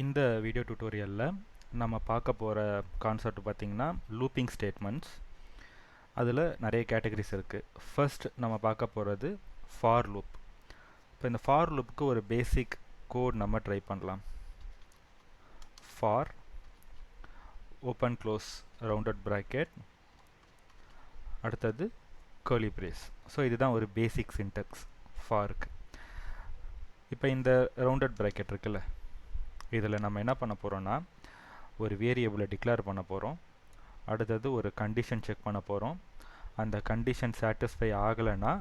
இந்த வீடியோ டியூட்டோரியலில் நம்ம பார்க்க போகிற கான்செப்ட் பார்த்திங்கன்னா லூப்பிங் ஸ்டேட்மெண்ட்ஸ். அதில் நிறைய கேட்டகரிஸ் இருக்குது. ஃபர்ஸ்ட் நம்ம பார்க்க போகிறது ஃபார் லூப். இப்போ இந்த ஃபார் லூப்புக்கு ஒரு பேசிக் கோட் நம்ம ட்ரை பண்ணலாம். For open close rounded bracket, அடுத்தது கர்லி பிரேஸ். ஸோ இதுதான் ஒரு பேசிக் சின்டெக்ஸ் ஃபாருக்கு. இப்போ இந்த ரவுண்டட் ப்ராக்கெட் இருக்குல்ல, இதில் நம்ம என்ன பண்ண போகிறோன்னா ஒரு வேரியபிளை டிக்ளேர் பண்ண போகிறோம். அடுத்தது ஒரு கண்டிஷன் செக் பண்ண போகிறோம். அந்த கண்டிஷன் சாட்டிஸ்ஃபை ஆகலைன்னா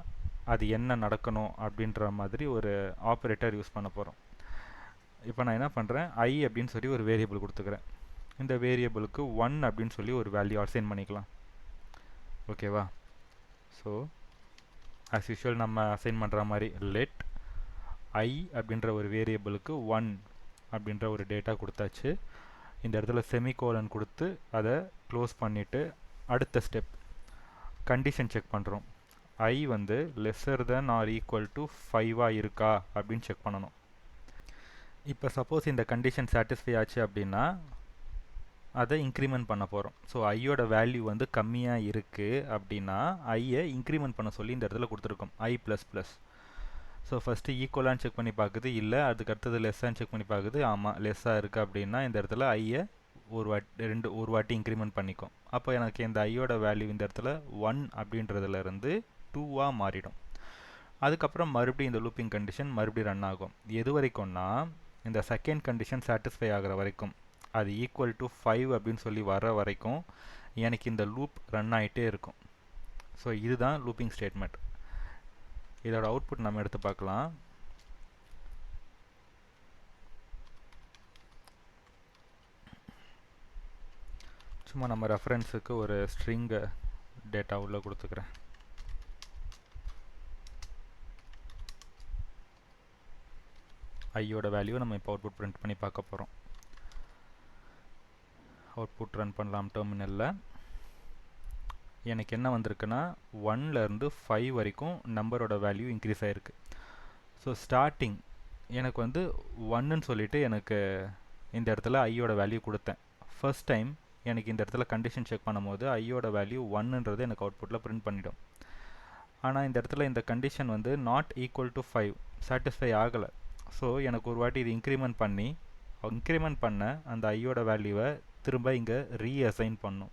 அது என்ன நடக்கணும் அப்படின்ற மாதிரி ஒரு ஆப்ரேட்டர் யூஸ் பண்ண போகிறோம். இப்போ நான் என்ன பண்ணுறேன், ஐ அப்படின்னு சொல்லி ஒரு வேரியபிள் கொடுத்துக்கிறேன். இந்த வேரியபிளுக்கு 1 அப்படின்னு சொல்லி ஒரு வேல்யூ அசைன் பண்ணிக்கலாம். ஓகேவா? ஸோ ஆஸ் யூஷுவல் நம்ம அசைன் பண்ணுற மாதிரி லெட் ஐ அப்படின்ற ஒரு வேரியபிளுக்கு 1 அப்படின்ற ஒரு டேட்டா கொடுத்தாச்சு. இந்த இடத்துல செமிகோலன் கொடுத்து அதை க்ளோஸ் பண்ணிவிட்டு அடுத்த ஸ்டெப் கண்டிஷன் செக் பண்ணுறோம். ஐ வந்து lesser than or equal to 5 இருக்கா அப்படின்னு செக் பண்ணணும். இப்போ சப்போஸ் இந்த கண்டிஷன் சாட்டிஸ்ஃபை ஆச்சு அப்படின்னா அதை இன்க்ரிமெண்ட் பண்ண போகிறோம். ஸோ ஐயோட வேல்யூ வந்து கம்மியாக இருக்குது அப்படின்னா ஐயை இன்க்ரிமெண்ட் பண்ண சொல்லி இந்த இடத்துல கொடுத்துருக்கோம், I plus plus. So first ஈக்குவலான்னு செக் பண்ணி பார்க்குது, இல்லை. அதுக்கு அடுத்தது லெஸ்ஸான்னு செக் பண்ணி பார்க்குது, ஆமாம் லெஸ்ஸாக இருக்குது அப்படின்னா இந்த இடத்துல ஐயை ஒரு வாட்டி இன்க்ரிமெண்ட் பண்ணிக்கும். அப்போ எனக்கு இந்த ஐயோட வேல்யூ இந்த இடத்துல 1 அப்படின்றதுலேருந்து 2 மாறிடும். அதுக்கப்புறம் மறுபடியும் இந்த லூப்பிங் கண்டிஷன் மறுபடியும் ரன் ஆகும். எது வரைக்கும்னா இந்த செகண்ட் கண்டிஷன் சாட்டிஸ்ஃபை ஆகிற வரைக்கும், அது ஈக்குவல் டு 5 அப்படின்னு சொல்லி வர வரைக்கும் எனக்கு இந்த லூப் ரன் ஆகிட்டே இருக்கும். ஸோ இதுதான் லூப்பிங் ஸ்டேட்மெண்ட். இதோட அவுட்புட் நம்ம எடுத்து பார்க்கலாம். சும்மா நம்ம ரெஃபரன்ஸுக்கு ஒரு ஸ்ட்ரிங் டேட்டா உள்ளே கொடுத்துக்கிறேன். ஐயோட வேல்யூ நம்ம இப்போ அவுட்புட் பிரிண்ட் பண்ணி பார்க்க போகிறோம். அவுட்புட் ரன் பண்ணலாம் டெர்மினலில். எனக்கு என்ன வந்திருக்குன்னா 1லேருந்து 5 வரைக்கும் நம்பரோட வேல்யூ இன்க்ரீஸ் ஆகிருக்கு. ஸோ ஸ்டார்டிங் எனக்கு வந்து 1ன்னு சொல்லிவிட்டு எனக்கு இந்த இடத்துல ஐயோட வேல்யூ கொடுத்தேன். ஃபர்ஸ்ட் டைம் எனக்கு இந்த இடத்துல கண்டிஷன் செக் பண்ணும்போது ஐயோட வேல்யூ 1ன்றது எனக்கு அவுட்புட்டில் பிரிண்ட் பண்ணிடும். ஆனால் இந்த இடத்துல இந்த கண்டிஷன் வந்து நாட் ஈக்குவல் டு 5 சாட்டிஸ்ஃபை ஆகலை. ஸோ எனக்கு ஒரு வாட்டி இது இன்க்ரிமெண்ட் பண்ண அந்த ஐயோட வேல்யூவை திரும்ப இங்கே ரீஅசைன் பண்ணும்.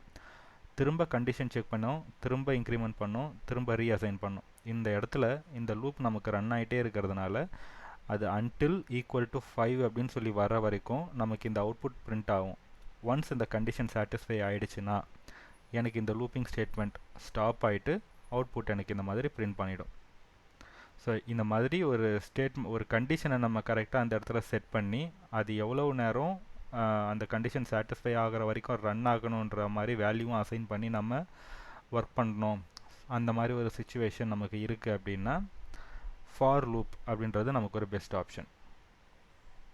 திரும்ப கண்டிஷன் செக் பண்ணோம், திரும்ப இன்க்ரிமெண்ட் பண்ணோம், திரும்ப ரீஅசைன் பண்ணோம். இந்த இடத்துல இந்த லூப் நமக்கு ரன் ஆகிட்டே இருக்கிறதுனால அது அன்டில் ஈக்குவல் டு 5 அப்படின்னு சொல்லி வர வரைக்கும் நமக்கு இந்த அவுட்புட் பிரிண்ட் ஆகும். ஒன்ஸ் இந்த கண்டிஷன் சாட்டிஸ்ஃபை ஆகிடுச்சுன்னா எனக்கு இந்த லூப்பிங் ஸ்டேட்மெண்ட் ஸ்டாப் ஆகிட்டு அவுட்புட் எனக்கு இந்த மாதிரி பிரிண்ட் பண்ணிடும். ஸோ இந்த மாதிரி ஒரு கண்டிஷனை நம்ம கரெக்டாக அந்த இடத்துல செட் பண்ணி அது எவ்வளோ நேரம் அந்த கண்டிஷன் சாட்டிஸ்ஃபை ஆகிற வரைக்கும் ரன் ஆகணுன்ற மாதிரி வேல்யூவும் அசைன் பண்ணி நம்ம ஒர்க் பண்ணணும். அந்த மாதிரி ஒரு சிச்சுவேஷன் நமக்கு இருக்குது அப்படின்னா ஃபார் லூப் அப்படின்றது நமக்கு ஒரு பெஸ்ட் ஆப்ஷன்.